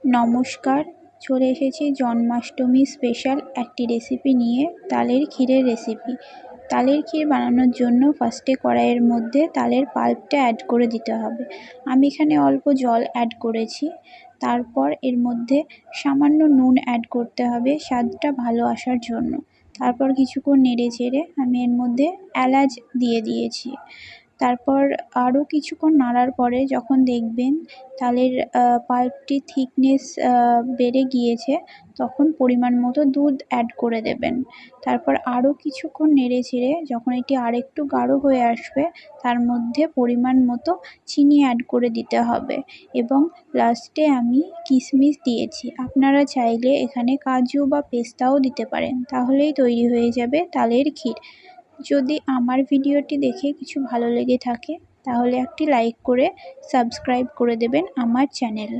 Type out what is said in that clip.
নমস্কার, চলে এসেছি জন্মাষ্টমী স্পেশাল একটি রেসিপি নিয়ে, তালের ক্ষীরের রেসিপি। তালের ক্ষীর বানানোর জন্য ফার্স্টে কড়াইয়ের মধ্যে তালের পাল্পটা অ্যাড করে দিতে হবে। আমি এখানে অল্প জল অ্যাড করেছি। তারপর এর মধ্যে সামান্য নুন অ্যাড করতে হবে স্বাদটা ভালো আসার জন্য। তারপর কিছুক্ষণ নেড়ে চেড়ে আমি এর মধ্যে এলাচ দিয়ে দিয়েছি। তারপর আরও কিছুক্ষণ নাড়ার পরে যখন দেখবেন তালের পাল্পটির থিকনেস বেড়ে গিয়েছে, তখন পরিমাণ মতো দুধ অ্যাড করে দেবেন। তারপর আরও কিছুক্ষণ নেড়ে চেড়ে যখন এটি আরেকটু গাঢ় হয়ে আসবে, তার মধ্যে পরিমাণ মতো চিনি অ্যাড করে দিতে হবে এবং লাস্টে আমি কিশমিশ দিয়েছি। আপনারা চাইলে এখানে কাজু বা পেস্তাও দিতে পারেন, তাহলেই তৈরি হয়ে যাবে তালের ক্ষীর। যদি আমার ভিডিওটি দেখে কিছু ভালো লেগে থাকে তাহলে একটি লাইক করে সাবস্ক্রাইব করে দেবেন আমার চ্যানেল।